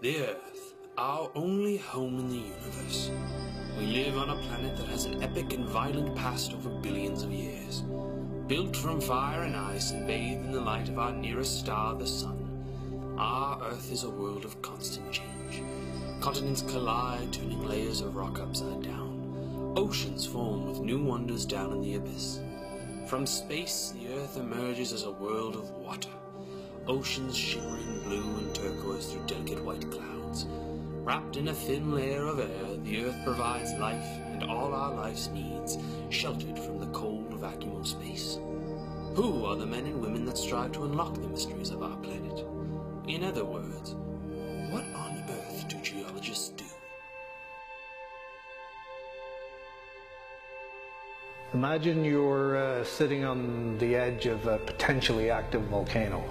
The Earth, our only home in the universe. We live on a planet that has an epic and violent past over billions of years. Built from fire and ice and bathed in the light of our nearest star, the Sun, our Earth is a world of constant change. Continents collide, turning layers of rock upside down. Oceans form with new wonders down in the abyss. From space, the Earth emerges as a world of water. Oceans shimmering blue and turquoise through delicate white clouds. Wrapped in a thin layer of air, the Earth provides life and all our life's needs, sheltered from the cold vacuum of space. Who are the men and women that strive to unlock the mysteries of our planet? In other words, what on earth do geologists do? Imagine you're sitting on the edge of a potentially active volcano.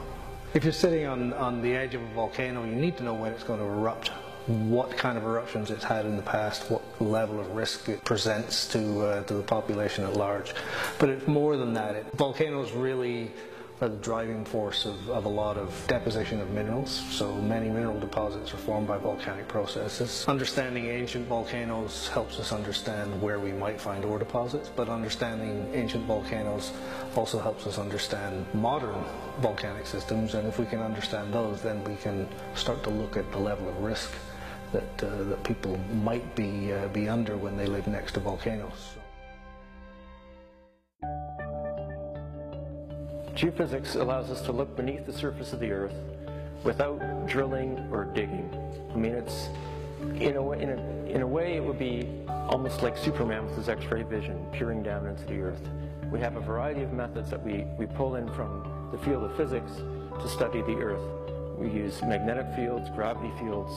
If you're sitting on the edge of a volcano, you need to know when it's going to erupt, what kind of eruptions it's had in the past, what level of risk it presents to the population at large. But it's more than that. Volcanoes really are the driving force of a lot of deposition of minerals. So many mineral deposits are formed by volcanic processes. Understanding ancient volcanoes helps us understand where we might find ore deposits, but understanding ancient volcanoes also helps us understand modern volcanic systems, and if we can understand those, then we can start to look at the level of risk that people might be under when they live next to volcanoes. Geophysics allows us to look beneath the surface of the Earth without drilling or digging. I mean, it's in a way it would be almost like Superman with his X-ray vision peering down into the Earth. We have a variety of methods that we pull in from the field of physics to study the Earth. We use magnetic fields, gravity fields,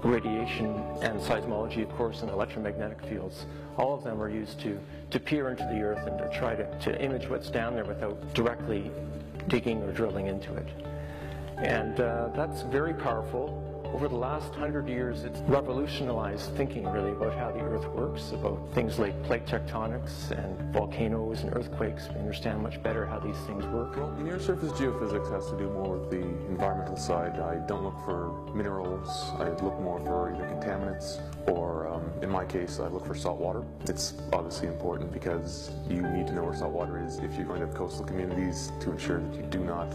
radiation, and seismology, of course, and electromagnetic fields. All of them are used to peer into the Earth and to try to image what's down there without directly digging or drilling into it. And that's very powerful. Over the last 100 years, it's revolutionized thinking really about how the Earth works, about things like plate tectonics and volcanoes and earthquakes. We understand much better how these things work. Well, near-surface geophysics has to do more with the environmental side. I don't look for minerals. I look more for either contaminants or, in my case, I look for salt water. It's obviously important because you need to know where salt water is if you're going to have coastal communities to ensure that you do not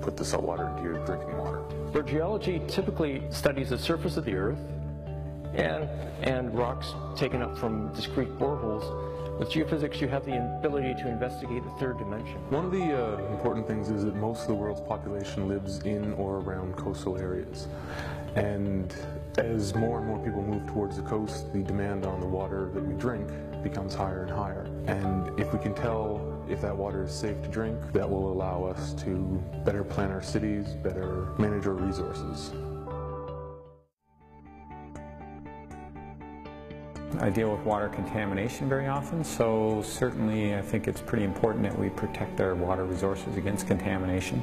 put the salt water into your drinking water. Where geology typically studies the surface of the Earth and rocks taken up from discrete boreholes, with geophysics you have the ability to investigate a third dimension. One of the important things is that most of the world's population lives in or around coastal areas. And as more and more people move towards the coast, the demand on the water that we drink becomes higher and higher. And if we can tell if that water is safe to drink, that will allow us to better plan our cities, better manage our resources. I deal with water contamination very often, so certainly I think it's pretty important that we protect our water resources against contamination.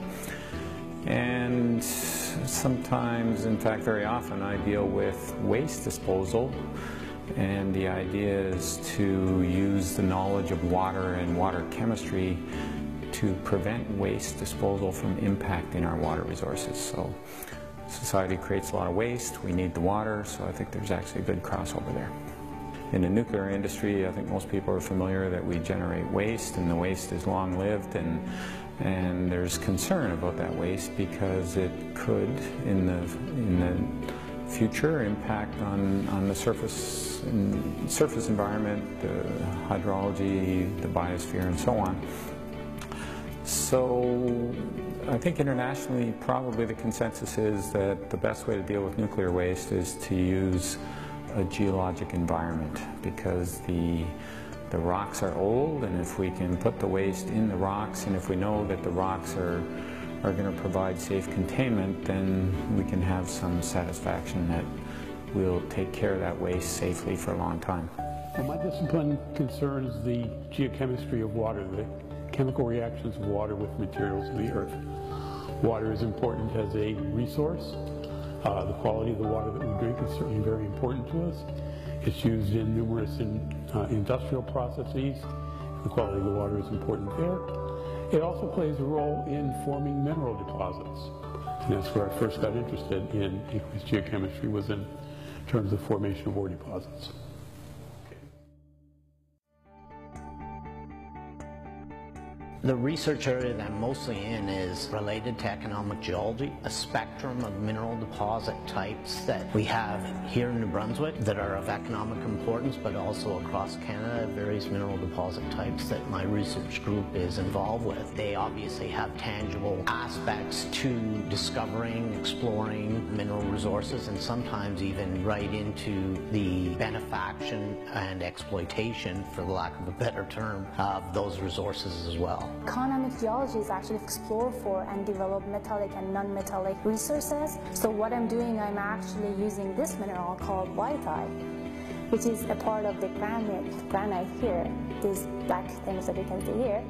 And sometimes, in fact very often, I deal with waste disposal. And the idea is to use the knowledge of water and water chemistry to prevent waste disposal from impacting our water resources. So society creates a lot of waste, we need the water, so I think there's actually a good crossover there. In the nuclear industry, I think most people are familiar that we generate waste, and the waste is long-lived, and there's concern about that waste because it could, in the future, impact on the surface environment, the hydrology, the biosphere, and so on. So I think internationally probably the consensus is that the best way to deal with nuclear waste is to use a geologic environment, because the rocks are old, and if we can put the waste in the rocks, and if we know that the rocks are going to provide safe containment, then we can have some satisfaction that we'll take care of that waste safely for a long time. Well, my discipline concerns the geochemistry of water, the chemical reactions of water with materials of the Earth. Water is important as a resource. The quality of the water that we drink is certainly very important to us. It's used in numerous industrial processes. The quality of the water is important there. It also plays a role in forming mineral deposits. And that's where I first got interested in aqueous geochemistry, was in terms of formation of ore deposits. The research area that I'm mostly in is related to economic geology, a spectrum of mineral deposit types that we have here in New Brunswick that are of economic importance, but also across Canada, various mineral deposit types that my research group is involved with. They obviously have tangible aspects to discovering, exploring mineral resources, and sometimes even right into the benefaction and exploitation, for the lack of a better term, of those resources as well. Economic geology is actually explore for and develop metallic and non-metallic resources. So what I'm doing, I'm actually using this mineral called whitite, which is a part of the granite here, these black things that you can see here,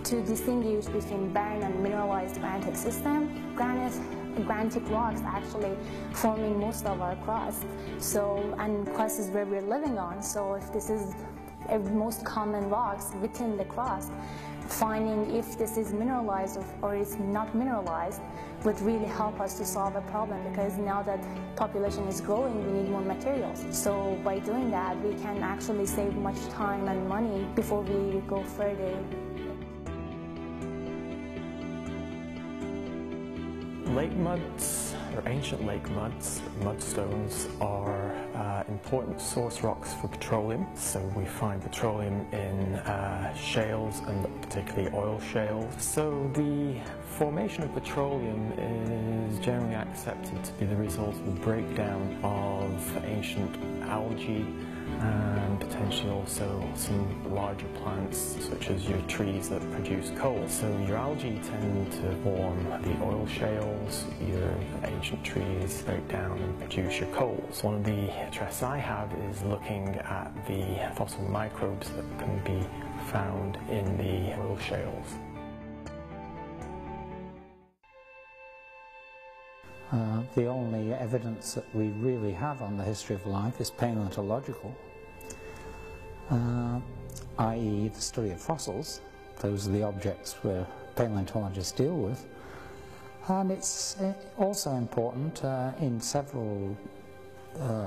to distinguish between barren and mineralized granitic system. Granitic rocks actually forming most of our crust. So, and crust is where we're living on. So if this is the most common rocks within the crust, finding if this is mineralized or it's not mineralized would really help us to solve a problem, because now that population is growing, we need more materials. So by doing that, we can actually save much time and money before we go further. Lake muds, or ancient lake muds, mudstones, are important source rocks for petroleum. So we find petroleum in shales, and particularly oil shales. So the formation of petroleum is generally accepted to be the result of a breakdown of ancient algae and potentially also some larger plants such as your trees that produce coal. So your algae tend to form the oil shales, your ancient trees break down and produce your coals. One of the interests I have is looking at the fossil microbes that can be found in the oil shales. The only evidence that we really have on the history of life is paleontological, i.e. the study of fossils. Those are the objects where paleontologists deal with. And it's also important in several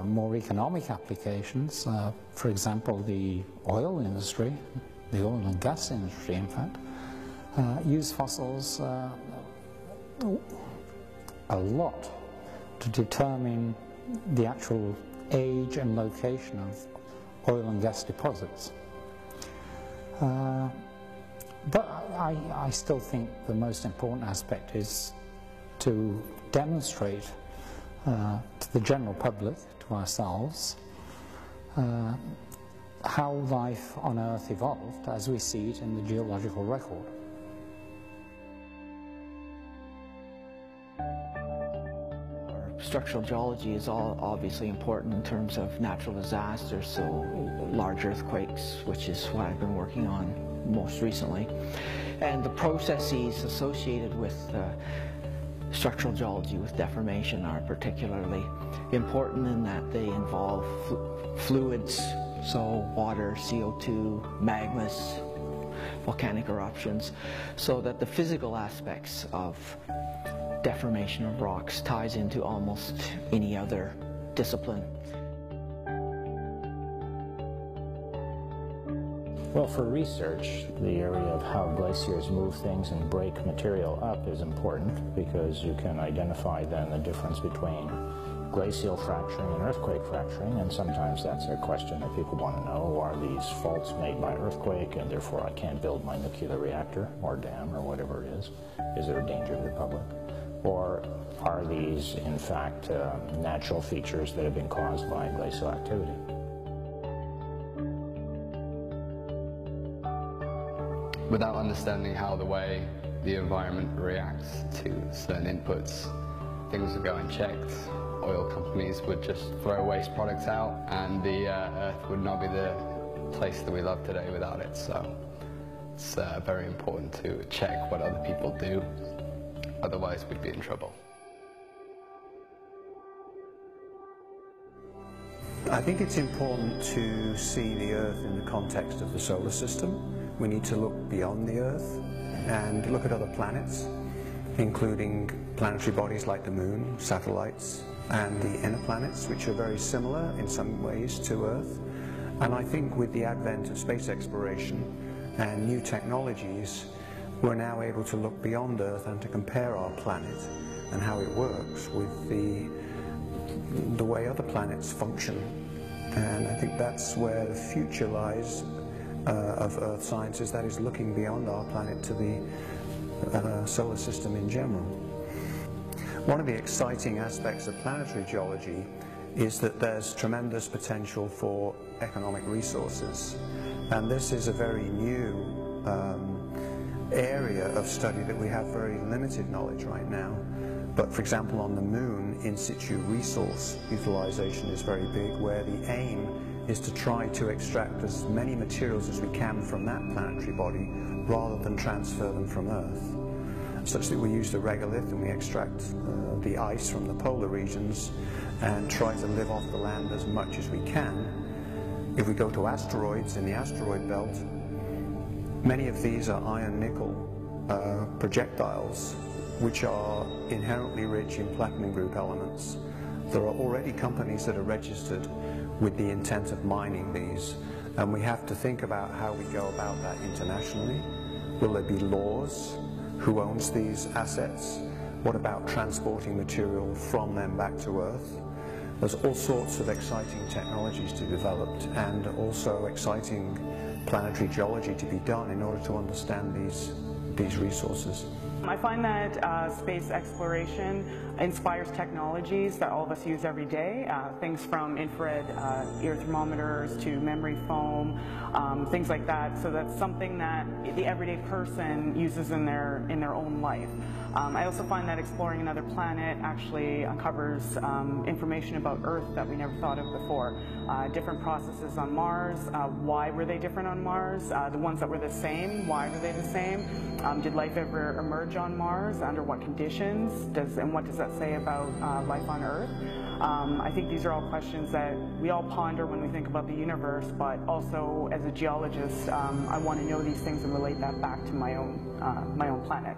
more economic applications. For example, the oil industry, the oil and gas industry in fact, use fossils a lot to determine the actual age and location of oil and gas deposits. But I still think the most important aspect is to demonstrate to the general public, to ourselves, how life on Earth evolved as we see it in the geological record. Structural geology is all obviously important in terms of natural disasters, so large earthquakes, which is what I've been working on most recently. And the processes associated with structural geology, with deformation, are particularly important in that they involve fluids, so water, CO2, magmas, volcanic eruptions, so that the physical aspects of deformation of rocks ties into almost any other discipline. Well, for research, the area of how glaciers move things and break material up is important, because you can identify then the difference between glacial fracturing and earthquake fracturing, and sometimes that's a question that people want to know. Are these faults made by earthquake, and therefore I can't build my nuclear reactor or dam or whatever it is? Is there a danger to the public? Or are these, in fact, natural features that have been caused by glacial activity? Without understanding how the way the environment reacts to certain inputs, things would go unchecked. Oil companies would just throw waste products out, and the Earth would not be the place that we love today without it. So it's very important to check what other people do. Otherwise, we'd be in trouble. I think it's important to see the Earth in the context of the solar system. We need to look beyond the Earth. and look at other planets, including planetary bodies like the Moon, satellites, and the inner planets, which are very similar in some ways to Earth. And I think with the advent of space exploration and new technologies, we're now able to look beyond Earth and to compare our planet and how it works with the way other planets function. And I think that's where the future lies of Earth sciences, that is looking beyond our planet to the solar system in general. One of the exciting aspects of planetary geology is that there's tremendous potential for economic resources. And this is a very new area of study that we have very limited knowledge right now. But for example, on the Moon, in situ resource utilization is very big, where the aim is to try to extract as many materials as we can from that planetary body rather than transfer them from Earth. Such that we use the regolith and we extract the ice from the polar regions and try to live off the land as much as we can. If we go to asteroids in the asteroid belt, many of these are iron-nickel projectiles, which are inherently rich in platinum group elements. There are already companies that are registered with the intent of mining these, and we have to think about how we go about that internationally. Will there be laws? Who owns these assets? What about transporting material from them back to Earth? There's all sorts of exciting technologies to be developed, and also exciting planetary geology to be done in order to understand these resources. I find that space exploration inspires technologies that all of us use every day, things from infrared ear thermometers to memory foam, things like that. So that's something that the everyday person uses in their own life. I also find that exploring another planet actually uncovers information about Earth that we never thought of before. Different processes on Mars, why were they different on Mars? The ones that were the same, why were they the same? Did life ever emerge on Mars? Under what conditions? And what does that say about life on Earth? I think these are all questions that we all ponder when we think about the universe, but also as a geologist, I want to know these things and relate that back to my own planet.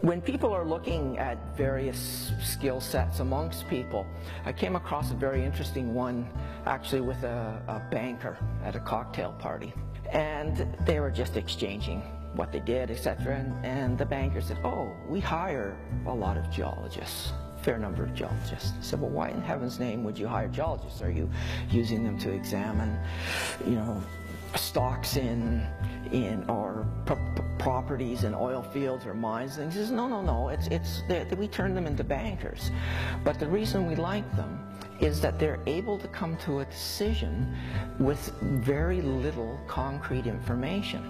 When people are looking at various skill sets amongst people, I came across a very interesting one actually with a banker at a cocktail party. And they were just exchanging what they did, etc. And the banker said, "Oh, we hire a lot of geologists, a fair number of geologists." I said, "Well, why in heaven's name would you hire geologists? Are you using them to examine, stocks or properties in oil fields or mines?" And he says, no, we turn them into bankers. But the reason we like them is that they're able to come to a decision with very little concrete information.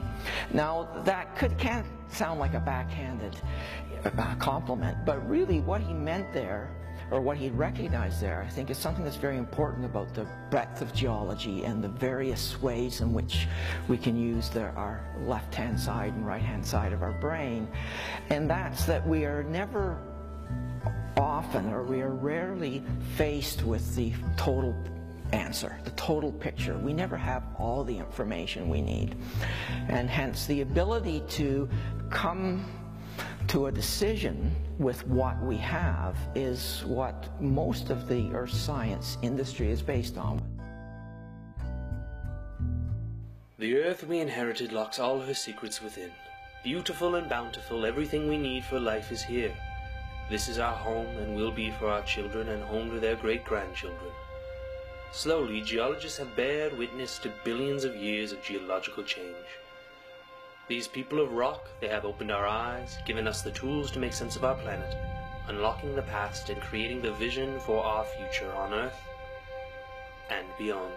Now, that can't sound like a backhanded compliment, but really what he meant there, or what he recognized there, I think is something that's very important about the breadth of geology and the various ways in which we can use our left-hand side and right-hand side of our brain. And that's that we are never often, or we are rarely faced with the total answer, the total picture. We never have all the information we need. And hence the ability to come to a decision with what we have is what most of the earth science industry is based on. The earth we inherited locks all her secrets within. Beautiful and bountiful, everything we need for life is here. This is our home and will be for our children and home to their great-grandchildren. Slowly, geologists have bared witness to billions of years of geological change. These people of rock, they have opened our eyes, given us the tools to make sense of our planet, unlocking the past and creating the vision for our future on Earth and beyond.